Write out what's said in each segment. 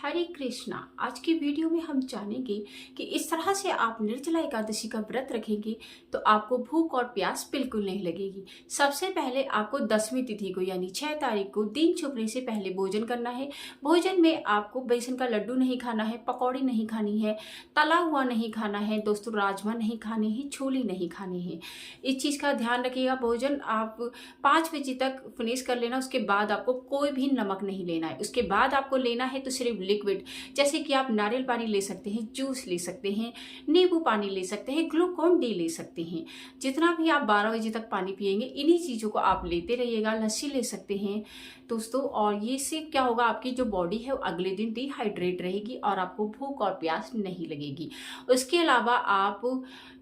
हरे कृष्णा। आज की वीडियो में हम जानेंगे कि इस तरह से आप निर्जला एकादशी का व्रत रखेंगे तो आपको भूख और प्यास बिल्कुल नहीं लगेगी। सबसे पहले आपको 10वीं तिथि को यानी 6 तारीख को दिन छुपने से पहले भोजन करना है। भोजन में आपको बेसन का लड्डू नहीं खाना है, पकौड़ी नहीं खानी है, तला हुआ नहीं खाना है दोस्तों, राजमा नहीं खाने हैं, छोले नहीं खाने हैं। इस चीज़ का ध्यान रखिएगा। भोजन आप 5 बजे तक फिनिश कर लेना। उसके बाद आपको कोई भी नमक नहीं लेना है। उसके बाद आपको लेना है तो सिर्फ लिक्विड, जैसे कि आप नारियल पानी ले सकते हैं, जूस ले सकते हैं, नींबू पानी ले सकते हैं, ग्लूकोन डी ले सकते हैं। जितना भी आप 12 बजे तक पानी पिएंगे इन्हीं चीज़ों को आप लेते रहिएगा। लस्सी ले सकते हैं दोस्तों। और ये से क्या होगा, आपकी जो बॉडी है वो अगले दिन डिहाइड्रेट रहेगी और आपको भूख और प्यास नहीं लगेगी। उसके अलावा आप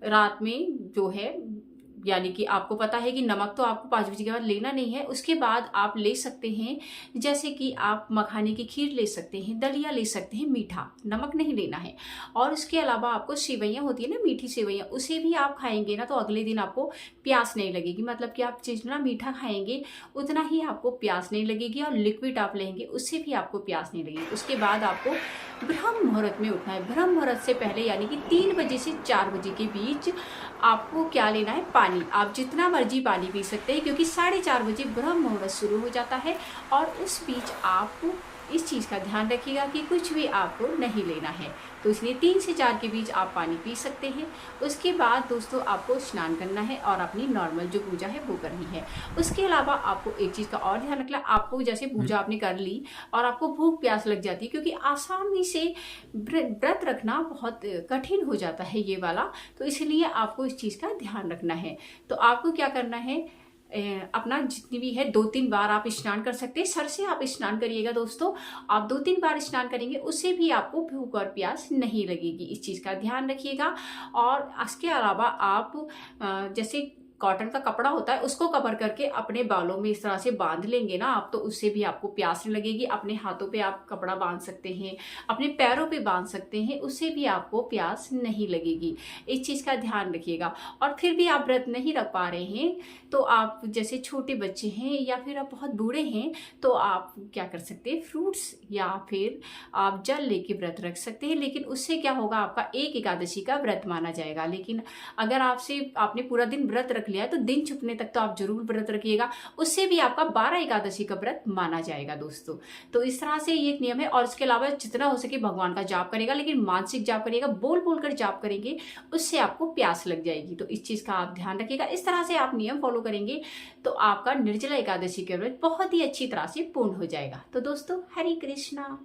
रात में जो है, यानी कि आपको पता है कि नमक तो आपको 5 बजे के बाद लेना नहीं है। उसके बाद आप ले सकते हैं, जैसे कि आप मखाने की खीर ले सकते हैं, दलिया ले सकते हैं, मीठा, नमक नहीं लेना है। और उसके अलावा आपको सेवइयाँ होती है ना, मीठी सेवइयाँ, उसे भी आप खाएंगे ना तो अगले दिन आपको प्यास नहीं लगेगी। मतलब कि आप जितना मीठा खाएंगे उतना ही आपको प्यास नहीं लगेगी। और लिक्विड आप लेंगे उससे भी आपको प्यास नहीं लगेगी। उसके बाद आपको ब्रह्म मुहूर्त में उठना है। ब्रह्म मुहूर्त से पहले यानी कि 3 बजे से 4 बजे के बीच आपको क्या लेना है, पानी। आप जितना मर्जी पानी पी सकते हैं क्योंकि 4:30 बजे ब्रह्म मुहूर्त शुरू हो जाता है। और उस बीच आप इस चीज़ का ध्यान रखिएगा कि कुछ भी आपको नहीं लेना है। तो इसलिए 3 से 4 के बीच आप पानी पी सकते हैं। उसके बाद दोस्तों आपको स्नान करना है और अपनी नॉर्मल जो पूजा है वो करनी है। उसके अलावा आपको एक चीज़ का और ध्यान रखना, आपको जैसे पूजा आपने कर ली और आपको भूख प्यास लग जाती है, क्योंकि आसानी से व्रत रखना बहुत कठिन हो जाता है ये वाला, तो इसलिए आपको इस चीज़ का ध्यान रखना है। तो आपको क्या करना है, अपना जितनी भी है 2-3 बार आप स्नान कर सकते हैं। सर से आप स्नान करिएगा दोस्तों। आप 2-3 बार स्नान करेंगे उससे भी आपको भूख और प्यास नहीं लगेगी। इस चीज़ का ध्यान रखिएगा। और इसके अलावा आप जैसे कॉटन का कपड़ा होता है उसको कवर करके अपने बालों में इस तरह से बांध लेंगे ना आप, तो उससे भी आपको प्यास नहीं लगेगी। अपने हाथों पे आप कपड़ा बांध सकते हैं, अपने पैरों पे बांध सकते हैं, उससे भी आपको प्यास नहीं लगेगी। इस चीज़ का ध्यान रखिएगा। और फिर भी आप व्रत नहीं रख पा रहे हैं तो आप जैसे छोटे बच्चे हैं या फिर आप बहुत बूढ़े हैं तो आप क्या कर सकते हैं, फ्रूट्स या फिर आप जल लेके व्रत रख सकते हैं। लेकिन उससे क्या होगा, आपका एक एकादशी का व्रत माना जाएगा। लेकिन अगर आपने पूरा दिन व्रत रख लिया है तो दिन छुपने तक तो आप जरूर व्रत रखिएगा, उससे भी आपका 12 एकादशी का व्रत माना जाएगा दोस्तों। तो इस तरह से ये एक नियम है। और इसके अलावा जितना हो सके भगवान का जाप करेगा, लेकिन मानसिक जाप करिएगा, बोल बोल कर जाप करेंगे, उससे आपको प्यास लग जाएगी। तो इस चीज का आप ध्यान रखिएगा। इस तरह से आप नियम फॉलो करेंगे तो आपका निर्जला एकादशी का व्रत बहुत ही अच्छी तरह से पूर्ण हो जाएगा। तो दोस्तों हरे कृष्णा।